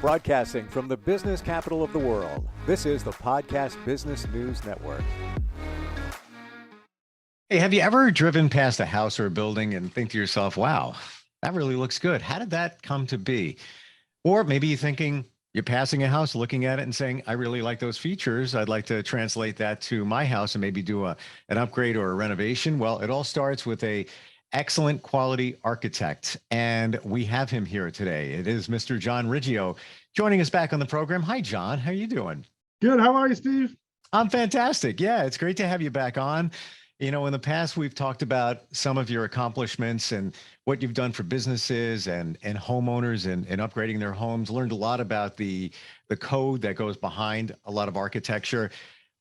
Broadcasting from the business capital of the world, this is the Podcast Business News Network. Hey, have you ever driven past a house or a building and think to yourself, wow, that really looks good. How did that come to be? Or maybe you're thinking you're passing a house, looking at it and saying, I really like those features. I'd like to translate that to my house and maybe do an upgrade or a renovation. Well, it all starts with a excellent quality architect. And we have him here today. It is Mr. John Riggio joining us back on the program. Hi, John. How are you doing? Good. How are you, Steve? I'm fantastic. Yeah, it's great to have you back on. You know, in the past, we've talked about some of your accomplishments and what you've done for businesses and homeowners and upgrading their homes. Learned a lot about the code that goes behind a lot of architecture.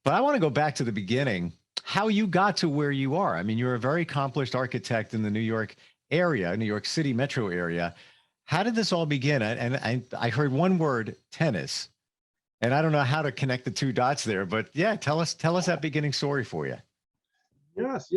But I want to go back to the beginning, how you got to where you are. I mean, you're a very accomplished architect in the New York area, New York City metro area. How did this all begin? And I heard one word, tennis. And I don't know how to connect the two dots there, but yeah, tell us that beginning story for you. Yes.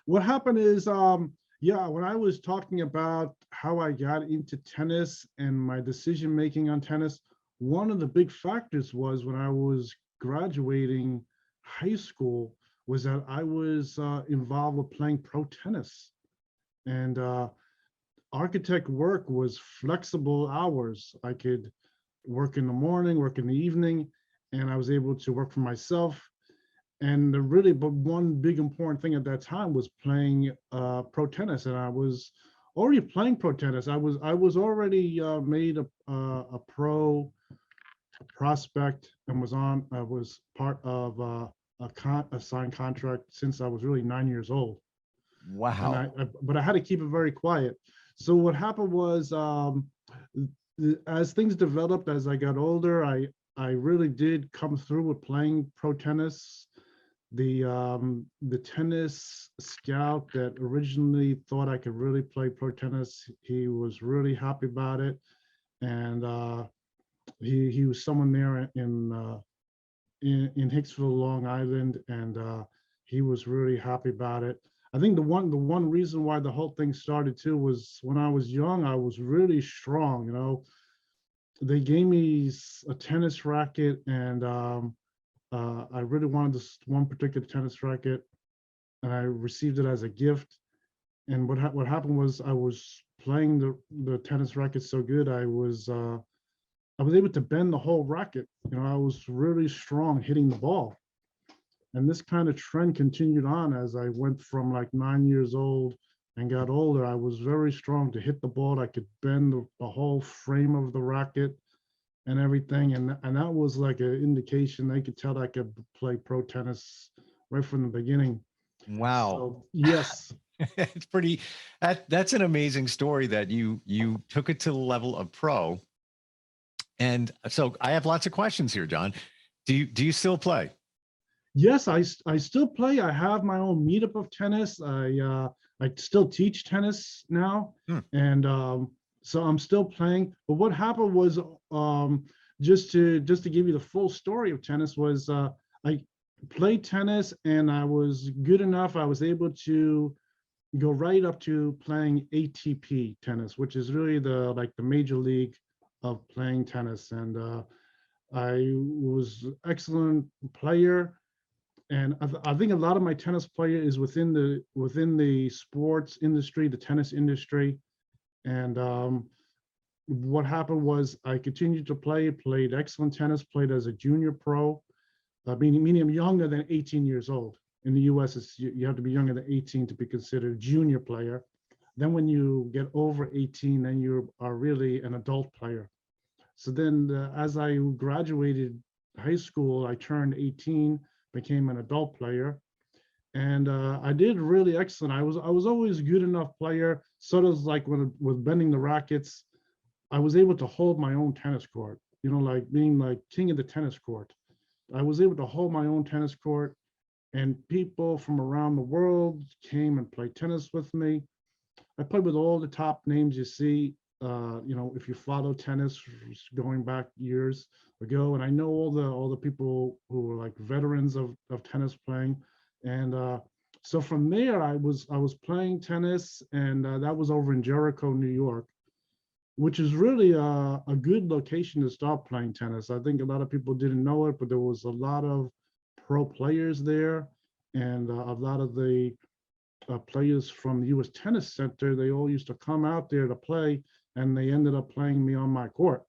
What happened is, when I was talking about how I got into tennis and my decision making on tennis, one of the big factors was when I was graduating high school was that I was involved with playing pro tennis, and architect work was flexible hours. I could work in the morning, work in the evening, and I was able to work for myself. And but one big important thing at that time was playing pro tennis, and I was already playing pro tennis. I was already made a pro prospect and was part of a signed contract since I was really 9 years old. Wow! But I had to keep it very quiet. So what happened was, as things developed, as I got older, I really did come through with playing pro tennis. The tennis scout that originally thought I could really play pro tennis, he was really happy about it, and he was someone there in Hicksville, Long Island, and he was really happy about it. I think the one reason why the whole thing started too was when I was young, I was really strong. You know, they gave me a tennis racket, and I really wanted this one particular tennis racket, and I received it as a gift. And what happened was I was playing the tennis racket so good, I was able to bend the whole racket. You know, I was really strong hitting the ball. And this kind of trend continued on as I went from like 9 years old and got older. I was very strong to hit the ball. I could bend the whole frame of the racket and everything, and that was like an indication. They could tell that I could play pro tennis right from the beginning. Wow! So, yes, It's pretty. That's an amazing story that you took it to the level of pro. And so I have lots of questions here, John. Do you still play? Yes, I still play. I have my own meetup of tennis. I still teach tennis now, and so I'm still playing. But what happened was, just to give you the full story of tennis, was I played tennis and I was good enough. I was able to go right up to playing ATP tennis, which is really the major league of playing tennis. And I was excellent player. And I think a lot of my tennis player is within the sports industry, the tennis industry. And what happened was I continued to played excellent tennis, played as a junior pro, meaning I'm younger than 18 years old. In the US, you have to be younger than 18 to be considered a junior player. Then when you get over 18, then you are really an adult player. So then as I graduated high school, I turned 18, became an adult player, and I did really excellent. I was always a good enough player, sort of like with bending the rackets. I was able to hold my own tennis court, you know, like being like king of the tennis court. I was able to hold my own tennis court, and people from around the world came and played tennis with me. I played with all the top names you see, you know, if you follow tennis going back years ago. And I know all the people who were like veterans of tennis playing. And so from there, I was playing tennis, and that was over in Jericho, New York. which is really a good location to start playing tennis. I think a lot of people didn't know it, but there was a lot of pro players there, and a lot of the players from the U.S. Tennis Center, they all used to come out there to play, and they ended up playing me on my court.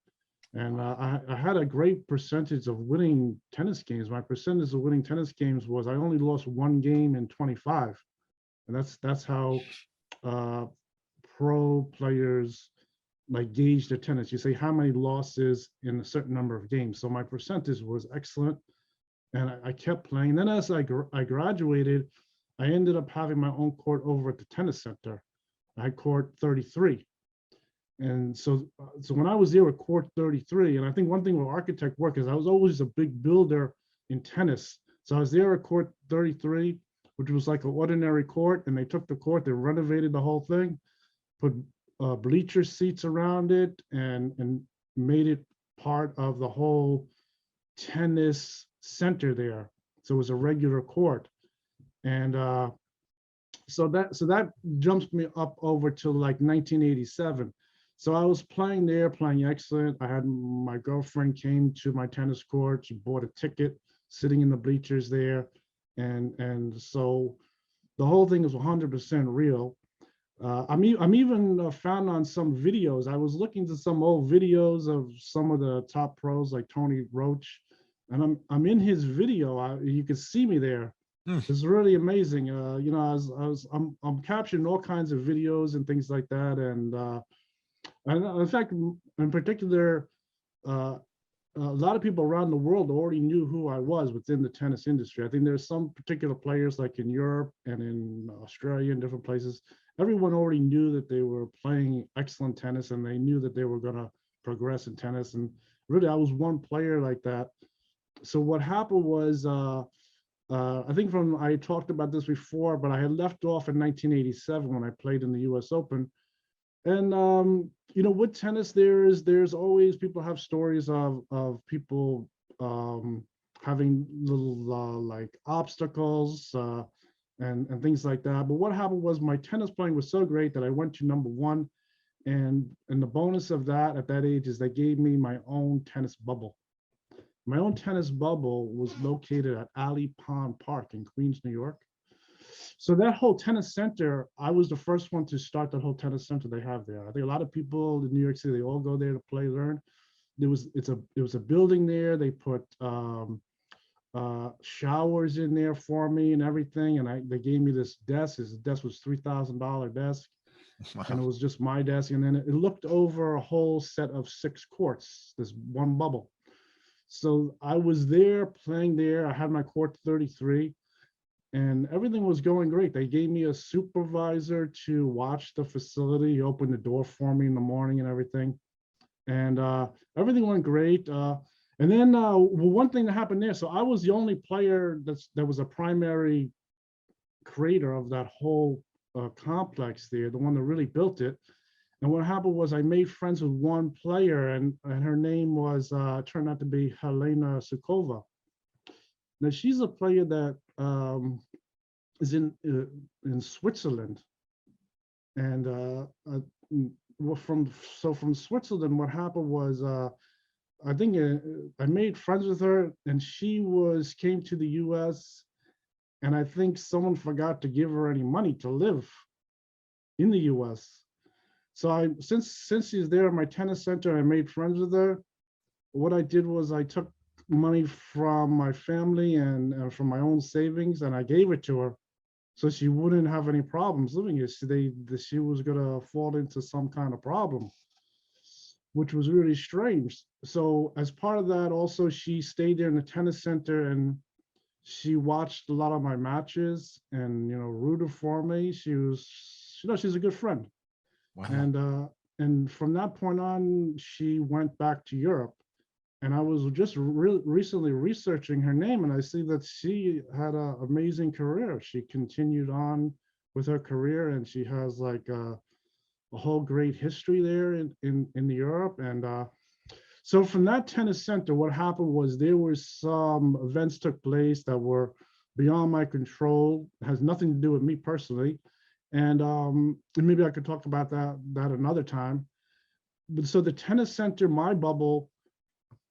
And I had a great percentage of winning tennis games. My percentage of winning tennis games was I only lost one game in 25, and that's how pro players like gauge their tennis. You say how many losses in a certain number of games. So my percentage was excellent, and I kept playing. Then as I graduated, I ended up having my own court over at the tennis center. I had court 33. And so when I was there at court 33, and I think one thing with architect work is I was always a big builder in tennis. So I was there at court 33, which was like an ordinary court, and they took the court, they renovated the whole thing, put bleacher seats around it, and made it part of the whole tennis center there. So it was a regular court. And so that jumps me up over to like 1987. So I was playing there, playing excellent. I had my girlfriend came to my tennis court. She bought a ticket, sitting in the bleachers there, and so the whole thing is 100% real. I'm even found on some videos. I was looking to some old videos of some of the top pros like Tony Roach, and I'm in his video. You can see me there. It's really amazing. You know, I'm capturing all kinds of videos and things like that, and in fact, in particular, a lot of people around the world already knew who I was within the tennis industry. I think there's some particular players like in Europe and in Australia and different places. Everyone already knew that they were playing excellent tennis, and they knew that they were going to progress in tennis. And really, I was one player like that. So what happened was, I think I talked about this before, but I had left off in 1987 when I played in the U.S. Open. And you know, with tennis, there's always people have stories of people having little like obstacles and things like that. But what happened was my tennis playing was so great that I went to #1, and the bonus of that at that age is they gave me my own tennis bubble. My own tennis bubble was located at Alley Pond Park in Queens, New York. So that whole tennis center, I was the first one to start that whole tennis center they have there. I think a lot of people in New York City, they all go there to play, learn. It was a building there. They put showers in there for me and everything. And they gave me this desk. This desk was $3,000 desk. Wow. And it was just my desk. And then it looked over a whole set of 6 courts, this one bubble. So I was there playing there. I had my court 33. And everything was going great. They gave me a supervisor to watch the facility. He opened the door for me in the morning and everything. And everything went great. And then one thing that happened there, so I was the only player that was a primary creator of that whole complex there, the one that really built it. And what happened was I made friends with one player, and her name was, turned out to be Helena Sukova. Now she's a player that is in Switzerland, and from Switzerland, what happened was I think I made friends with her, and she came to the U.S., and I think someone forgot to give her any money to live in the U.S. So since she's there at my tennis center, I made friends with her. What I did was I took money from my family and from my own savings, and I gave it to her so she wouldn't have any problems living here. She was gonna fall into some kind of problem, which was really strange. So as part of that, also she stayed there in the tennis center, and she watched a lot of my matches and, you know, rooted for me. She's a good friend. Wow. And from that point on, she went back to Europe. And I was just recently researching her name, and I see that she had an amazing career. She continued on with her career, and she has like a whole great history there in Europe. And so from that tennis center, what happened was there were some events took place that were beyond my control. It has nothing to do with me personally. And maybe I could talk about that another time. so the tennis center, my bubble,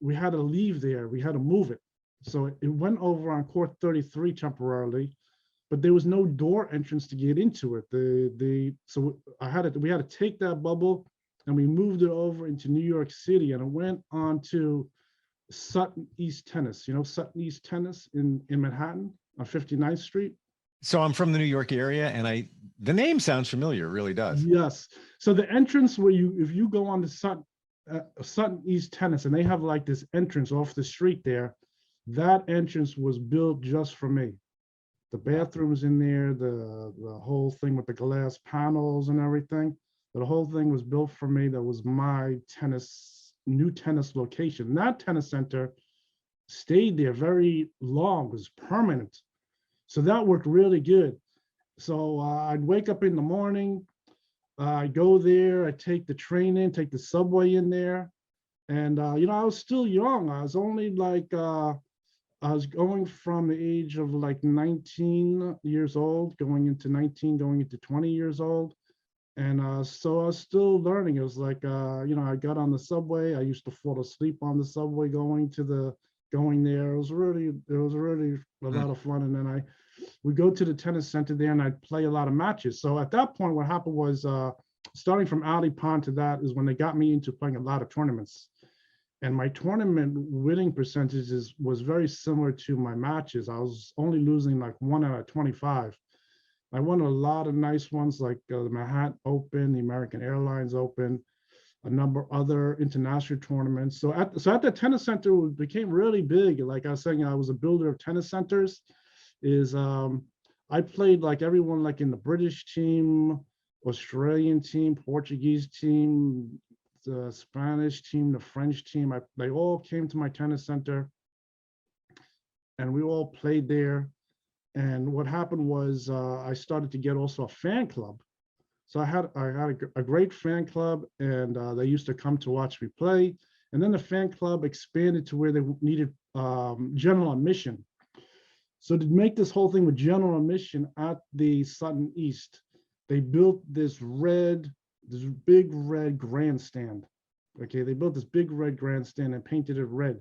we had to leave there. We had to move it. So it went over on court 33 temporarily, but there was no door entrance to get into it. So we had to take that bubble and we moved it over into New York City, and it went on to Sutton East Tennis. You know Sutton East Tennis in Manhattan on 59th Street? So I'm from the New York area, and the name sounds familiar. It really does. Yes. So the entrance where if you go on the Sutton East Tennis, and they have like this entrance off the street there, that entrance was built just for me. The bathrooms in there, the whole thing with the glass panels and everything. The whole thing was built for me. That was my new tennis location. And that tennis center stayed there very long, was permanent. So that worked really good. So I'd wake up in the morning, I go there, I take the train in, take the subway in there. And, I was still young. I was only like, I was going from the age of like 19 years old, going into 19, going into 20 years old. And so I was still learning. It was like, I got on the subway. I used to fall asleep on the subway going there. It was really a lot of fun. And then we go to the tennis center there, and I'd play a lot of matches. So at that point, what happened was, starting from Ali Pond to that is when they got me into playing a lot of tournaments. And my tournament winning percentages was very similar to my matches. I was only losing like 1 out of 25. I won a lot of nice ones like the Manhattan Open, the American Airlines Open, a number of other international tournaments. So at the tennis center, it became really big. Like I was saying, I was a builder of tennis centers. I played like everyone, like in the British team, Australian team, Portuguese team, the Spanish team, the French team. They all came to my tennis center, and we all played there. And what happened was, I started to get also a fan club. So I had a great fan club, and they used to come to watch me play. And then the fan club expanded to where they needed general admission. So to make this whole thing with general admission at the Sutton East, they built this big red grandstand. Okay, they built this big red grandstand and painted it red.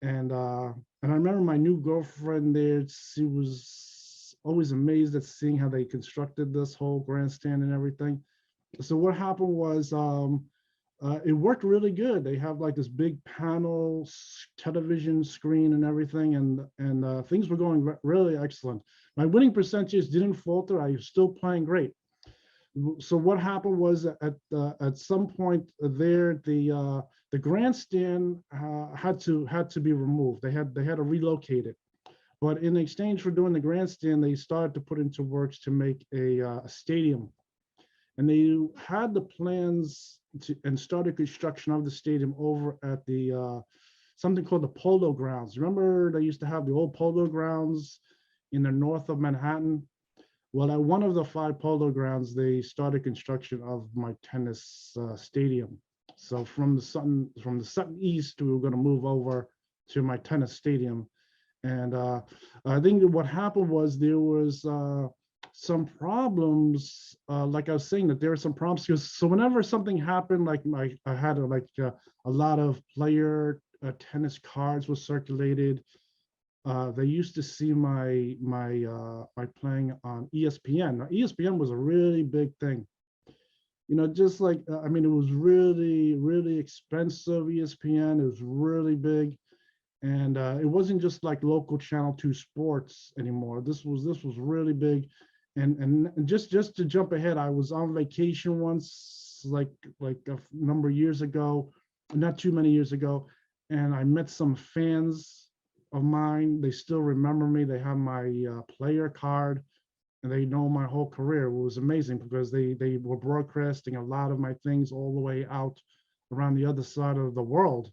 And I remember my new girlfriend there, she was always amazed at seeing how they constructed this whole grandstand and everything. So what happened was, it worked really good. They have like this big panel television screen and everything, and things were going really excellent. My winning percentages didn't falter. I was still playing great. So what happened was, at some point there, the grandstand had to be removed. They had to relocate it. But in exchange for doing the grandstand, they started to put into works to make a stadium. And they had the plans and started construction of the stadium over at the something called the Polo Grounds. Remember, they used to have the old Polo Grounds in the north of Manhattan? Well, at one of the 5 Polo Grounds, they started construction of my tennis stadium. So from the Sutton East, we were going to move over to my tennis stadium. And I think what happened was there was some problems, like I was saying, that there were some problems. So whenever something happened, like I had a lot of player tennis cards were circulated. They used to see my playing on ESPN. Now, ESPN was a really big thing. Just like, I mean, it was really, really expensive, ESPN. It was really big. And it wasn't just like local Channel 2 sports anymore. This was really big. And just to jump ahead, I was on vacation once, like a number of years ago, not too many years ago, and I met some fans of mine. They still remember me. They have my player card, and they know my whole career. It was amazing because they were broadcasting a lot of my things all the way out around the other side of the world.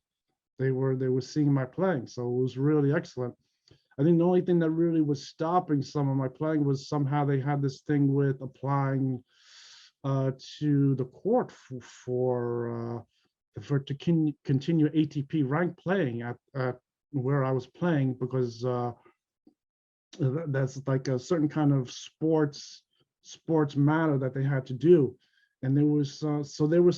They were seeing my playing, so it was really excellent. I think the only thing that really was stopping some of my playing was somehow they had this thing with applying to the court for to continue ATP ranked playing at where I was playing, because that's like a certain kind of sports matter that they had to do. and there was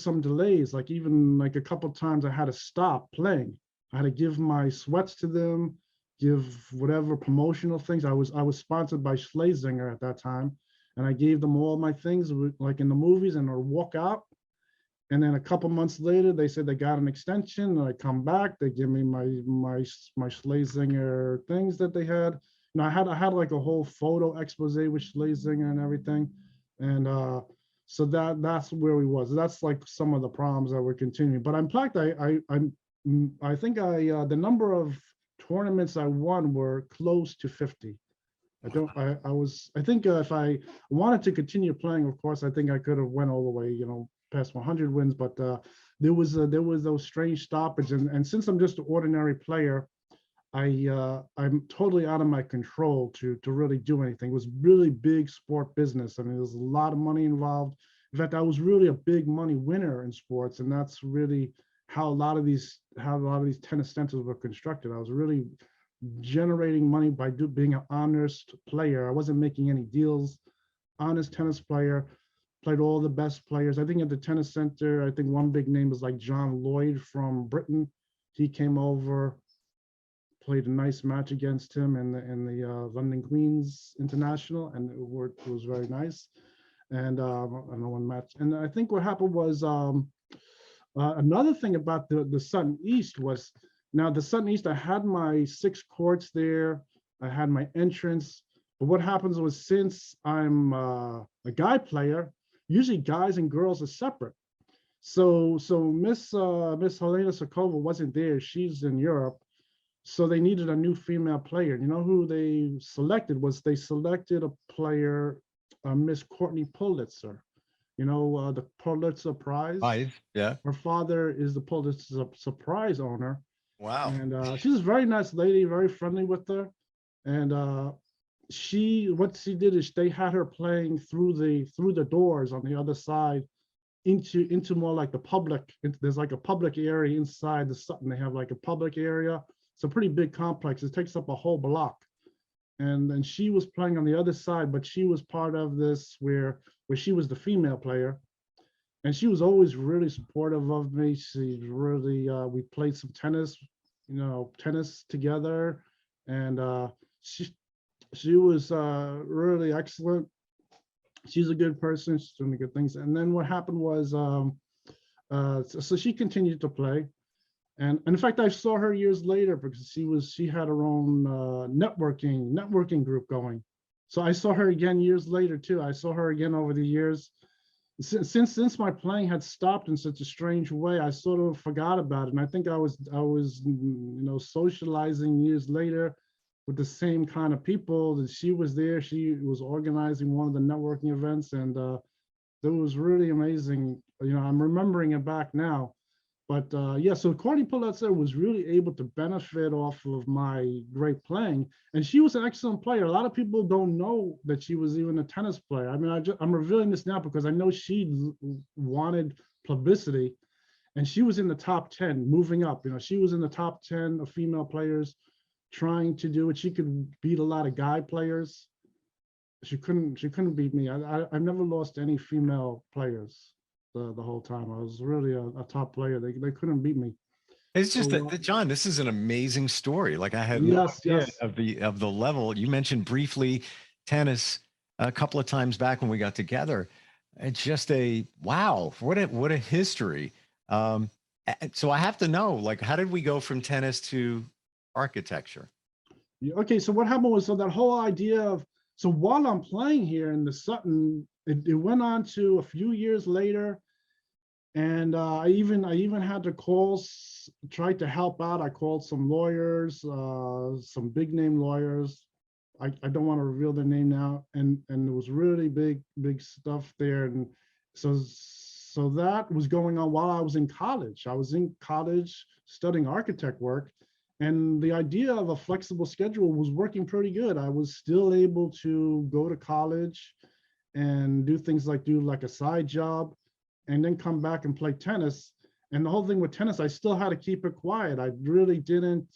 some delays, like even like a couple of times I had to stop playing. I had to give my sweats to them, give whatever promotional things. I was sponsored by Schlesinger at that time, and I gave them all my things like in the movies, and I'd walk out. And then a couple months later, they said they got an extension. And I come back, they give me my Schlesinger things that they had. I had like a whole photo expose with Schlesinger and everything, and so that's where we was. That's like some of the problems that we're continuing. But in fact, I think the number of tournaments I won were close to 50. I think if I wanted to continue playing, of course, I think I could have went all the way, past 100 wins, but there was those strange stoppages, and since I'm just an ordinary player, I'm totally out of my control to really do anything. It was really big sport business. I mean, there's a lot of money involved. In fact, I was really a big money winner in sports, and that's really how a lot of these tennis centers were constructed. I was really generating money by being an honest player. I wasn't making any deals. Honest tennis player, played all the best players. I think at the tennis center, I think one big name was like John Lloyd from Britain. He came over, played a nice match against him in the London Queens International, and it was very nice. And I know one match. And I think what happened was another thing about the Sutton East was, now the Sutton East, I had my 6 courts there, I had my entrance. But what happens was, since I'm a guy player, usually guys and girls are separate. So Miss Helena Sokova wasn't there. She's in Europe. So they needed a new female player. You know who they selected? They selected a player, Miss Courtney Pulitzer. The Pulitzer Prize. Yeah. Her father is the Pulitzer Prize owner. Wow. And she's a very nice lady, very friendly with her. And what she did is they had her playing through the doors on the other side into more like the public. There's like a public area inside the Sutton. They have like a public area. It's a pretty big complex. It takes up a whole block. And then she was playing on the other side, but she was part of this where she was the female player. And she was always really supportive of me. She really, we played some tennis, tennis together. And she was really excellent. She's a good person. She's doing good things. And then what happened was, so she continued to play. And in fact, I saw her years later because she had her own networking group going. So I saw her again years later too. I saw her again over the years. Since my playing had stopped in such a strange way, I sort of forgot about it. And I think I was socializing years later with the same kind of people that she was there. She was organizing one of the networking events, and it was really amazing. I'm remembering it back now. But yeah, so Courtney Pulitzer was really able to benefit off of my great playing. And she was an excellent player. A lot of people don't know that she was even a tennis player. I mean, I'm revealing this now because I know she wanted publicity, and she was in the top 10 moving up. She was in the top 10 of female players trying to do it. She could beat a lot of guy players. She couldn't beat me. I've never lost any female players the whole time. I was really a top player. They couldn't beat me. It's just that, John, this is an amazing story. Like, I had no idea of the level. You mentioned briefly tennis a couple of times back when we got together. It's just wow, what a history. So I have to know, like, how did we go from tennis to architecture? Okay, so what happened was, so that whole idea of, so while I'm playing here in the Sutton, it went on to a few years later, and I even had to try to help out. I called some lawyers, some big name lawyers. I don't want to reveal their name now, and it was really big stuff there. And so that was going on while I was in college. I was in college studying architect work, and the idea of a flexible schedule was working pretty good. I was still able to go to college and do things like a side job, and then come back and play tennis. And the whole thing with tennis, I still had to keep it quiet. I really didn't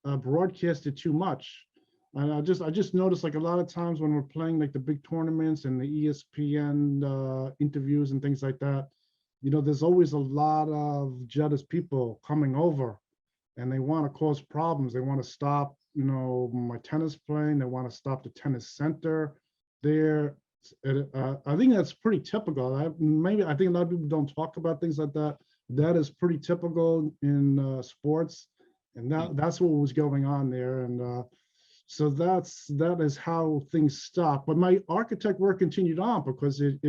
broadcast it too much. And I just noticed like a lot of times when we're playing like the big tournaments and the ESPN interviews and things like that, there's always a lot of jealous people coming over, and they want to cause problems. They want to stop, my tennis playing. They want to stop the tennis center there. I think that's pretty typical. I think a lot of people don't talk about things like that. That is pretty typical in sports, and that's what was going on there. And so that is how things stopped. But my architect work continued on because it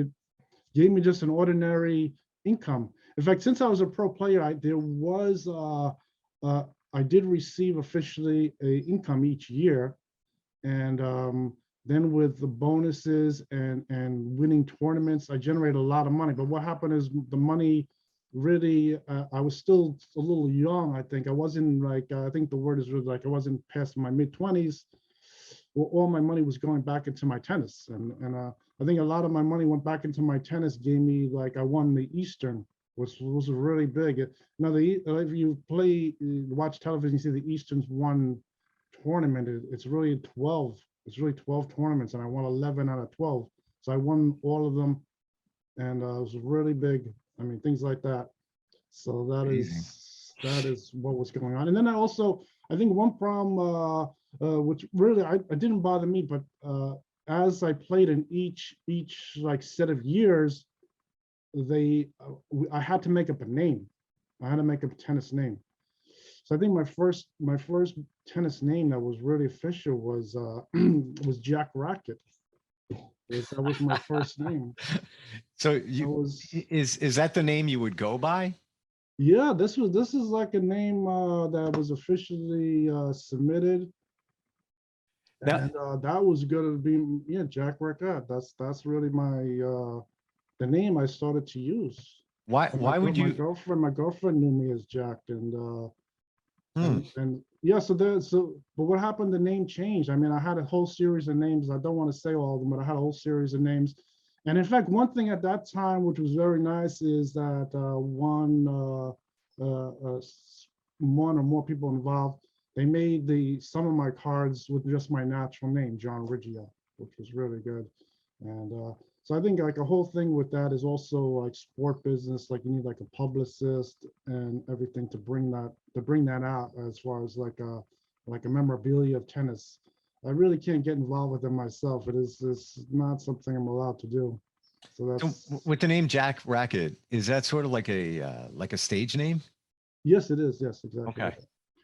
gave me just an ordinary income. In fact, since I was a pro player, I did receive officially a income each year, and then with the bonuses and winning tournaments, I generated a lot of money. But what happened is the money really, I was still a little young. I think I wasn't like, I think the word is really like I wasn't past my mid-20s. Well, all my money was going back into my tennis, and I think a lot of my money went back into my tennis. Gave me like I won the Eastern, which was really big. Now if you watch television, you see the Eastern's one tournament. It's really 12. It's really 12 tournaments, and I won 11 out of 12. So I won all of them, and it was really big. I mean, things like that. So Amazing. that is what was going on. And then I think one problem, which really I didn't bother me, but as I played in each like set of years, I had to make up a name. I had to make up a tennis name. So I think my first tennis name that was really official was was Jack Racket. That was my first name. So That was is that the name you would go by? Yeah, this is like a name that was officially submitted, Now, and that was gonna be Jack Racket. That's really the name I started to use. And why would you? my girlfriend knew me as Jack, Hmm. and yeah. But what happened? The name changed. I mean, I had a whole series of names. I don't want to say all of them, but I had a whole series of names. And in fact, one thing at that time, which was very nice, is that one or more people involved, they made some of my cards with just my natural name, John Riggio, which was really good. And so I think like a whole thing with that is also like sport business, like you need like a publicist and everything to bring that out as far as like a memorabilia of tennis. I really can't get involved with them myself. It's not something I'm allowed to do. So So that's with the name Jack Racket, is that sort of like a stage name? Yes, it is. Yes, exactly. Okay.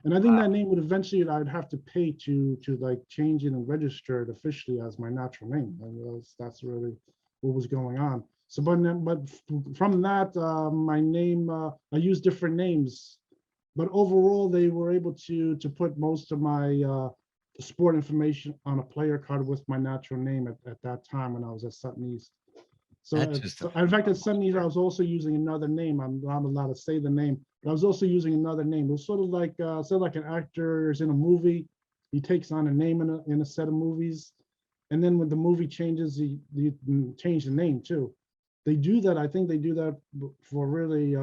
And I think Wow. that name would eventually I'd have to pay to like change it and register it officially as my natural name. And that's really what was going on. So, but from that, my name I used different names, but overall they were able to put most of my sport information on a player card with my natural name at that time when I was at Sutton East. That's just a In fact, at phenomenal Sutton East, I story. was also using another name. I'm not allowed to say the name, but I was also using another name. It was sort of like an actor is in a movie, he takes on a name in a set of movies, and then when the movie changes, you change the name too. They do that. I think they do that for really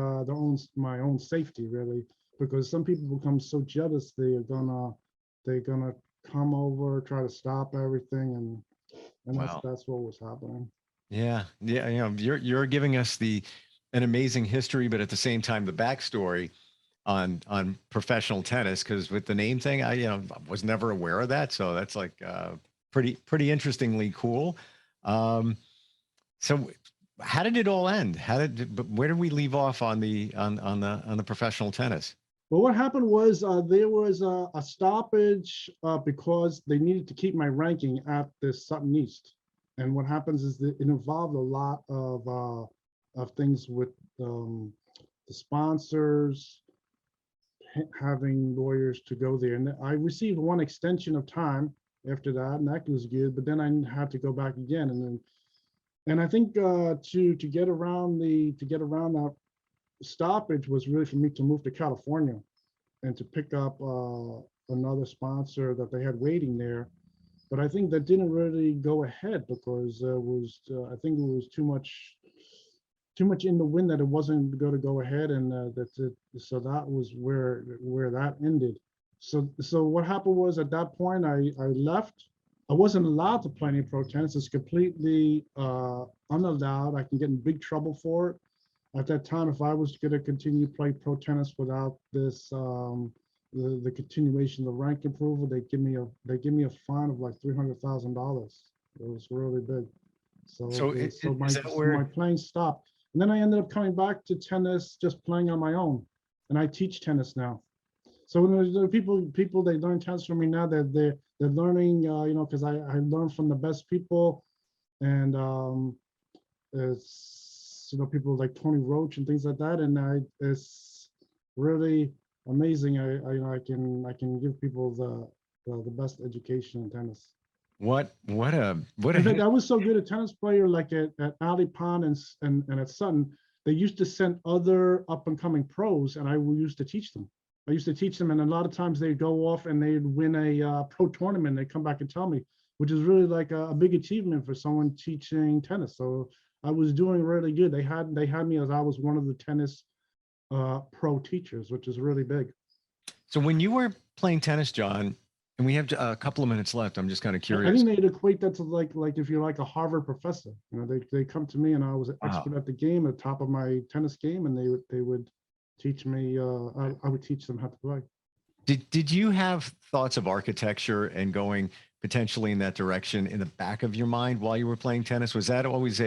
my own safety, really, because some people become so jealous they're gonna come over, try to stop everything, and Wow. that's what was happening. Yeah. Yeah. You're giving us an amazing history, but at the same time, the backstory on professional tennis. Because with the name thing, I was never aware of that. So that's like pretty interestingly cool. Um, so how did it all end? But where did we leave off on the professional tennis? Well, what happened was there was a stoppage because they needed to keep my ranking at the Sutton East. And what happens is that it involved a lot of things with the sponsors, having lawyers to go there. And I received one extension of time after that, and that was good. But then I had to go back again, and I think to get around that stoppage was really for me to move to California and to pick up another sponsor that they had waiting there. But I think that didn't really go ahead because I think it was too much in the wind that it wasn't going to go ahead, and that's it. So that was where that ended. So what happened was at that point I left. I wasn't allowed to play any pro tennis. It's completely unallowed. I can get in big trouble for it. At that time, if I was going to continue play pro tennis without this the continuation of the rank approval, they give me a fine of like $300,000. It was really big. So is that So my where, playing stopped, and then I ended up coming back to tennis, just playing on my own, and I teach tennis now. So when there are people they learn tennis from me now, they're learning, because I learn from the best people, and it's people like Tony Roach and things like that, and it's really amazing. I can give people the best education in tennis. what a In fact, hit. I was so good a tennis player, like at Alley Pond and at Sutton, they used to send other up and coming pros, and I used to teach them. I used to teach them, and a lot of times they'd go off and they'd win a pro tournament. They come back and tell me, which is really like a big achievement for someone teaching tennis. So I was doing really good. They had me as I was one of the tennis pro teachers, which is really big. So when you were playing tennis, John, and we have a couple of minutes left, I'm just kind of I curious. think they'd equate that to like if you're like a Harvard professor. They come to me and I was an Wow. expert at the game, at the top of my tennis game, and they would teach me. I would teach them how to play. Did you have thoughts of architecture and going potentially in that direction in the back of your mind while you were playing tennis? Was that always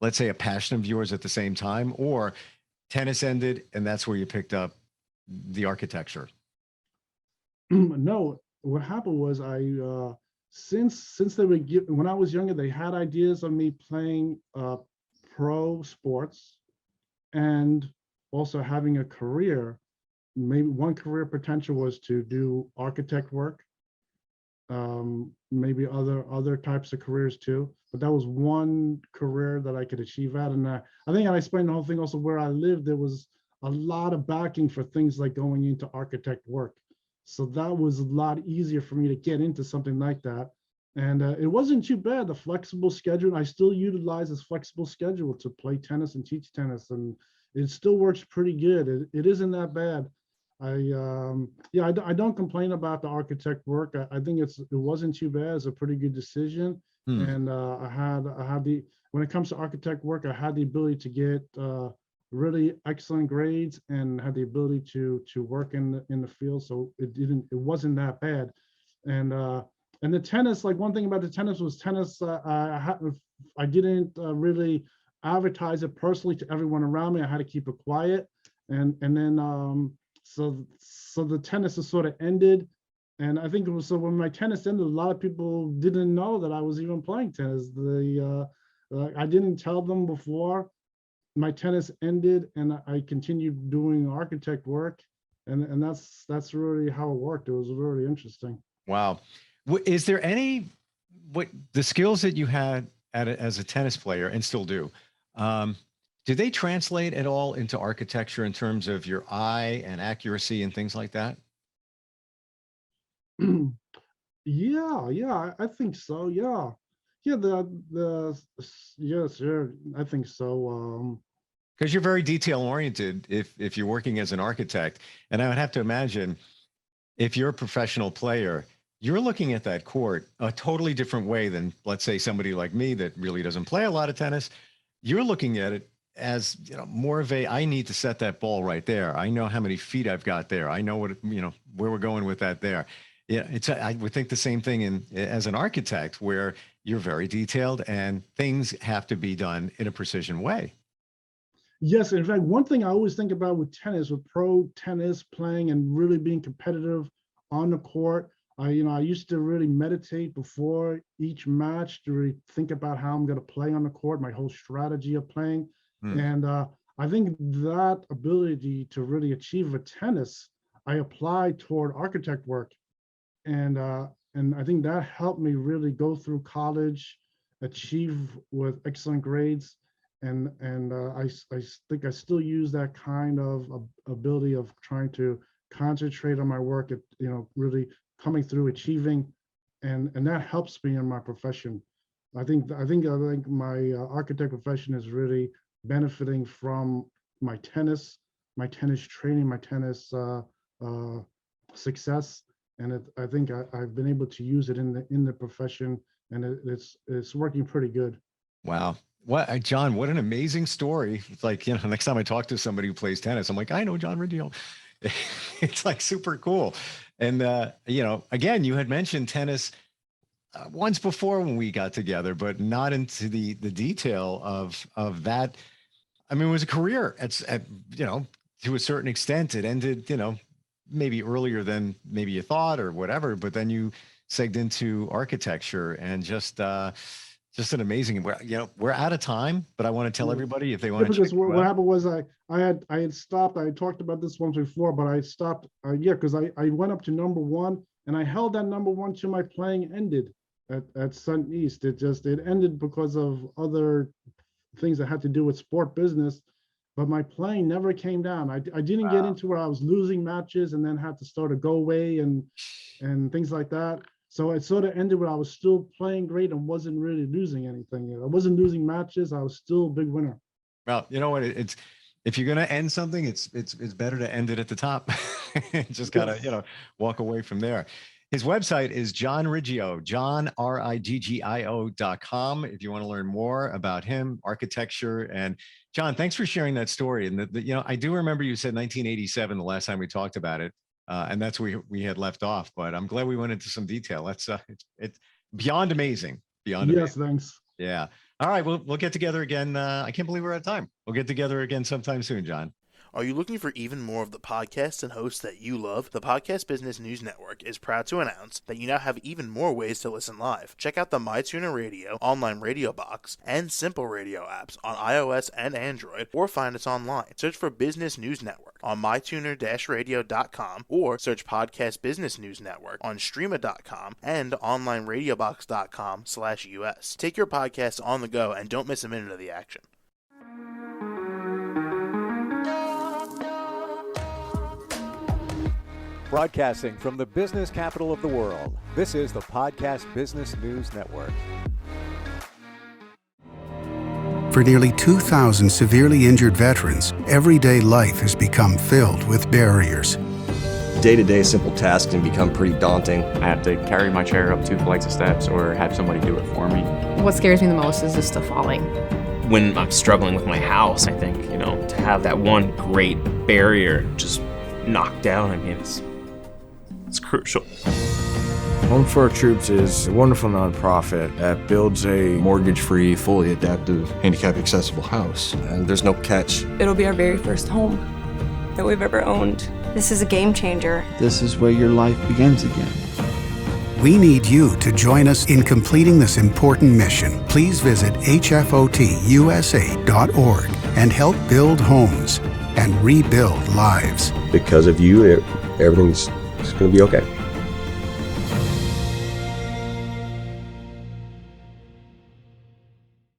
let's say, a passion of yours at the same time, or tennis ended and that's where you picked up the architecture? No, what happened was since they would give when I was younger, they had ideas of me playing pro sports and also having a career. Maybe one career potential was to do architect work, maybe other types of careers too. But that was one career that I could achieve at. And I think I explained the whole thing also where I lived. There was a lot of backing for things like going into architect work. So that was a lot easier for me to get into something like that. And it wasn't too bad. The flexible schedule, I still utilize this flexible schedule to play tennis and teach tennis. And it still works pretty good. It isn't that bad. I don't complain about the architect work. I think it wasn't too bad. It's a pretty good decision. Hmm. And I had the when it comes to architect work, I had the ability to get really excellent grades and had the ability to work in the field. So it wasn't that bad. And the tennis, like one thing about the tennis was tennis. I didn't really advertise it personally to everyone around me. I had to keep it quiet. And then so the tennis has sort of ended. And I think it was so when my tennis ended, a lot of people didn't know that I was even playing tennis. I didn't tell them before my tennis ended, and I continued doing architect work, and that's really how it worked. It was really interesting. Wow. Is there any, what the skills that you had as a tennis player and still um, do they translate at all into architecture in terms of your eye and accuracy and things like that? I think so. Yeah, the yes, yeah, I think so. Because you're very detail oriented if you're working as an architect. And I would have to imagine if you're a professional player, you're looking at that court a totally different way than, let's say, somebody like me that really doesn't play a lot of tennis. You're looking at it as, more of a, I need to set that ball right there. I know how many feet I've got there. I know where we're going with that there. Yeah, I would think the same thing as an architect, where you're very detailed and things have to be done in a precision way. Yes, in fact, one thing I always think about with tennis, with pro tennis playing and really being competitive on the court, I used to really meditate before each match to really think about how I'm going to play on the court, my whole strategy of playing. Hmm. And I think that ability to really achieve a tennis, I applied toward architect work. And I think that helped me really go through college, achieve with excellent grades, and I think I still use that kind of ability of trying to concentrate on my work at really coming through achieving, and that helps me in my profession. I think my architect profession is really benefiting from my tennis training, my tennis success, and I think I've been able to use it in the profession, and it's working pretty good. Wow. John, what an amazing story. It's like, next time I talk to somebody who plays tennis, I'm like, I know John Riggio. It's like super cool. And, again, you had mentioned tennis once before when we got together, but not into the detail of that. I mean, it was a career to a certain extent. It ended, maybe earlier than maybe you thought or whatever, but then you segged into architecture and just an amazing. We're out of time, but I want to tell everybody if they want to. Because what happened was I had stopped. I talked about this once before, but I stopped. Because I went up to number one, and I held that number one till my playing ended at Sun East. It ended because of other things that had to do with sport business, but my playing never came down. I didn't get into where I was losing matches and then had to start a go away and things like that. So it sort of ended where I was still playing great and wasn't really losing anything. I wasn't losing matches. I was still a big winner. Well, you know what? It's if you're going to end something, it's better to end it at the top. Just gotta walk away from there. His website is John Riggio, JohnRiggio.com. If you want to learn more about him, architecture. And John, thanks for sharing that story. And I do remember you said 1987 the last time we talked about it. And that's where we had left off, but I'm glad we went into some detail. That's it's beyond amazing. Yes, thanks. Yeah. All right. We'll get together again. I can't believe we're out of time. We'll get together again sometime soon, John. Are you looking for even more of the podcasts and hosts that you love? The Podcast Business News Network is proud to announce that you now have even more ways to listen live. Check out the MyTuner Radio, online radio box, and Simple Radio apps on iOS and Android, or find us online. Search for Business News Network on mytuner-radio.com, or search Podcast Business News Network on streama.com and onlineradiobox.com/US. Take your podcast on the go and don't miss a minute of the action. Broadcasting from the business capital of the world, this is the Podcast Business News Network. For nearly 2,000 severely injured veterans, everyday life has become filled with barriers. Day-to-day simple tasks can become pretty daunting. I have to carry my chair up 2 flights of steps or have somebody do it for me. What scares me the most is just the falling. When I'm struggling with my house, I think, to have that one great barrier just knocked down, it's crucial. Home for Our Troops is a wonderful nonprofit that builds a mortgage-free, fully adaptive, handicap-accessible house. And there's no catch. It'll be our very first home that we've ever owned. This is a game changer. This is where your life begins again. We need you to join us in completing this important mission. Please visit hfotusa.org and help build homes and rebuild lives. Because of you, everything's going to be okay.